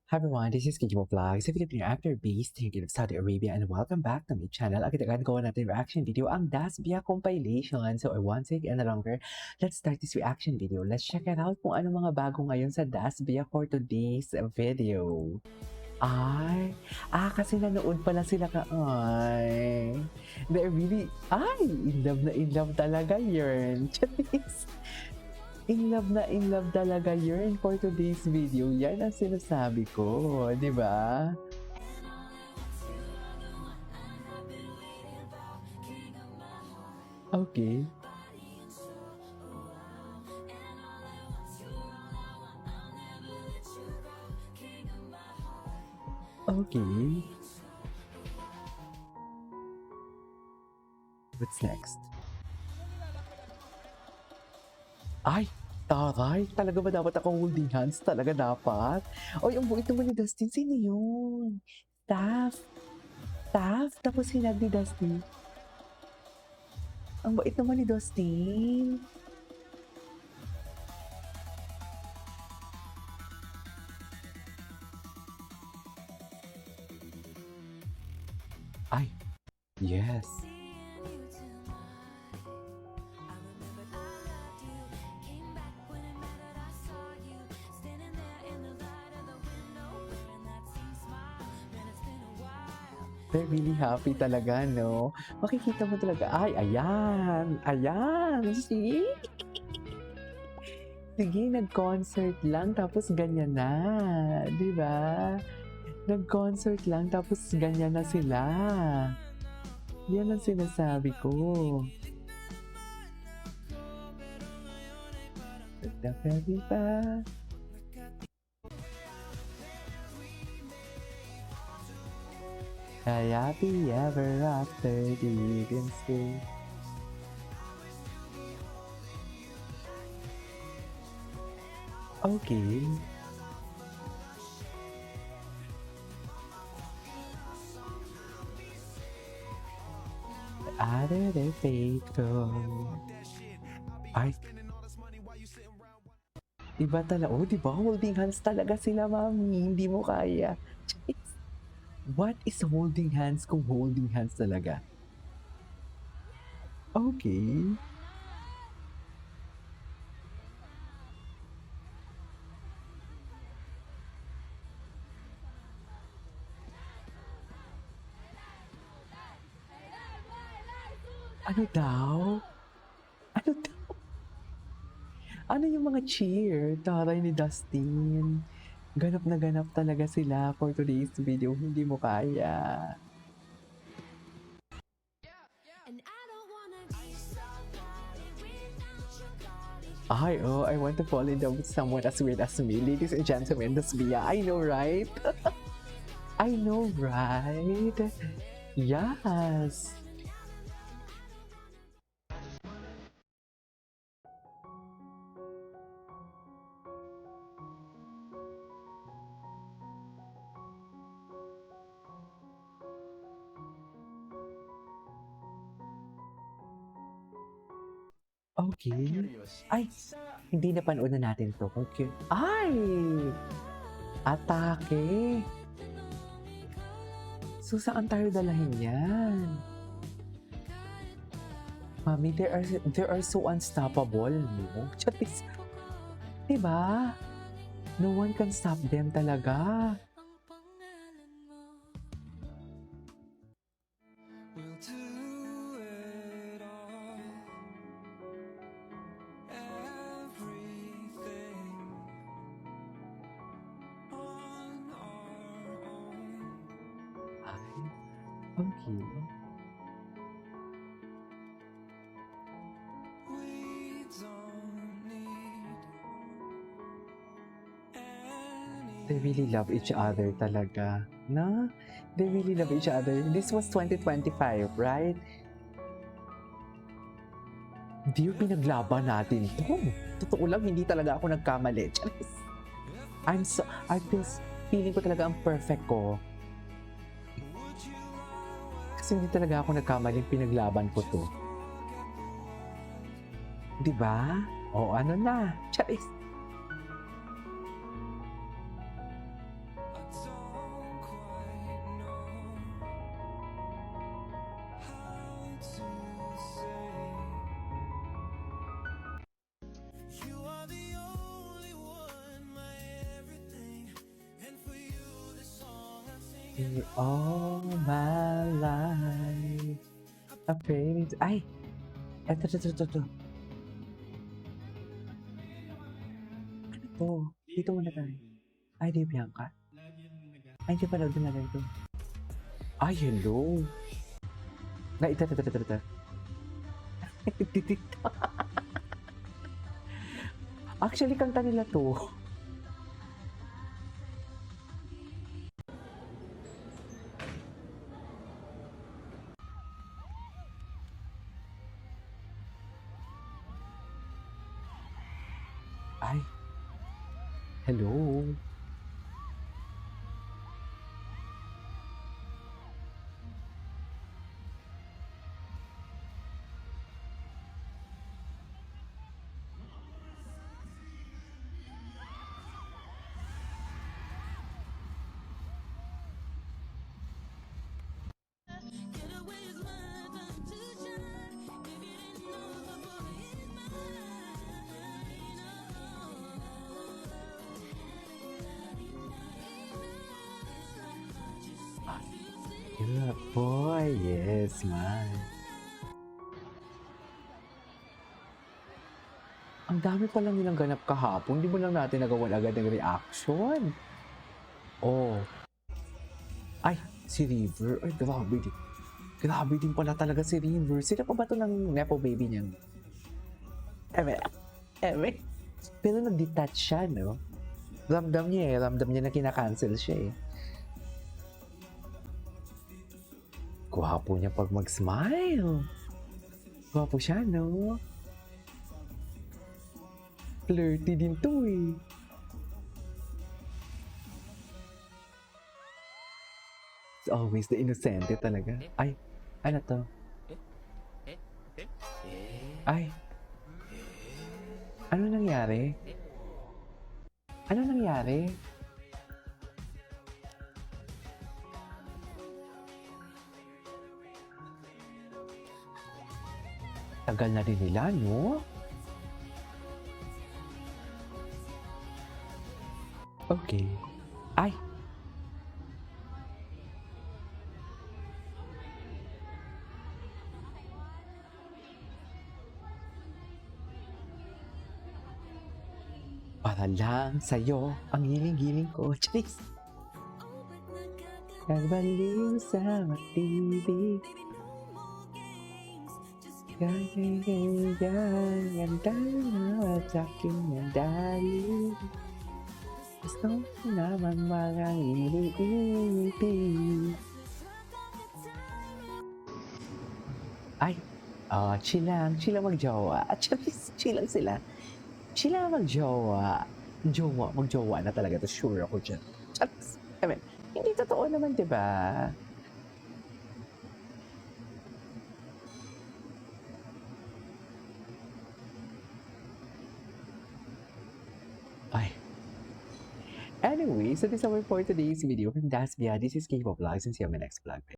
Hi everyone, this is Kijimo Vlogs, a Filipino actor based here in Saudi Arabia, and welcome back to my channel. Agad gawa natin reaction video ang Dasbia compilation. So I won't take any longer. Let's start this reaction video. Let's check it out kung ano mga bago ngayon sa Dasbia for today's video. Kasi nanood pala sila they're really, in love talaga yun. In love talaga yun for today's video. Yan ang sinasabi ko, di ba? Okay. Okay. What's next? Taray! Talaga ba dapat ako holding hands? Talaga dapat? Oy, ang buit naman ni Dustin. Sino yun? Taff? Tapos sinag ni Dustin. Ang bait naman ni Dustin. Yes. They're really happy talaga, no? Makikita mo talaga, ayan, see? Sige, nag-concert lang, tapos ganyan na, di ba? Nag-concert lang, tapos ganyan na sila. Yan ang sinasabi ko. The very ba? Happy ever after the stay. Okay. Other than faithful. Iba talaga. Oh, diba? Holding hands talaga sila, mami. Hindi mo kaya. What is holding hands kung holding hands talaga? Okay. Ano daw? Ano yung mga cheer? Taray ni Dustin. Ganap na ganap talaga sila for today's video. Hindi mo kaya. I want to fall in love with someone as weird as me. Ladies and gentlemen, that's Bia. I know, right? I know, right? Yes. Okay. Hindi na panood na natin to. Okay. Atake. So, saan tayo dalahin yan? Mami, they are so unstoppable, no? Charis. Diba? No one can stop them talaga. Okay. They really love each other talaga. No? They really love each other. This was 2025, right? Hindi yung pinaglaban natin to. Totoo lang, hindi talaga ako nagkamali. Feeling ko talaga ang perfect ko. Kasi hindi talaga ako nagkamali, pinaglaban ko to. Diba? O ano na? Charis. You're all my life. Afraid. Ay! Eto. Ano to? Dito muna tayo. Ay, di Bianca. Ay, hindi pala. Doon na lang ito. Ay, hello. Na, ito. Actually, kanta nila to. Ay. Hello. Yeah, boy. Yes, man. Ang dami pa lang nilang ganap kahapon. Hindi mo lang natin nagawan agad ng reaction. Oh. Ay, si River. Ay, grabe din. Grabe din pala talaga si River. Sila pa ba ito ng Nepo baby niyang? Eme. Pero nag-detach siya, no? Ramdam niya eh. Ramdam niya na kinakancel siya eh. Gwapo niya pag mag-smile. Gwapo siya, no? Flirty din to eh. It's always the innocente talaga. Ay, ano to? Ay. Ano nangyari? Ano nangyari? Tagal na rin nila, no? Okay. Ay! Para lang sa'yo ang hiling-hiling ko. Charis! Nagbaliw sa matibig. Gagay, ang dalawa sa akin ang dali. Gusto ko naman mga iniibig. Ay, chill lang magjowa. At chill lang sila. Chill lang magjowa. Magjowa na talaga. To sure ako dyan. Charis, I mean, hindi totoo naman, di ba? Ay. Anyway, so this is our for today's video from Dasbia. This is K-Pop Vlogs and see you on my next vlog.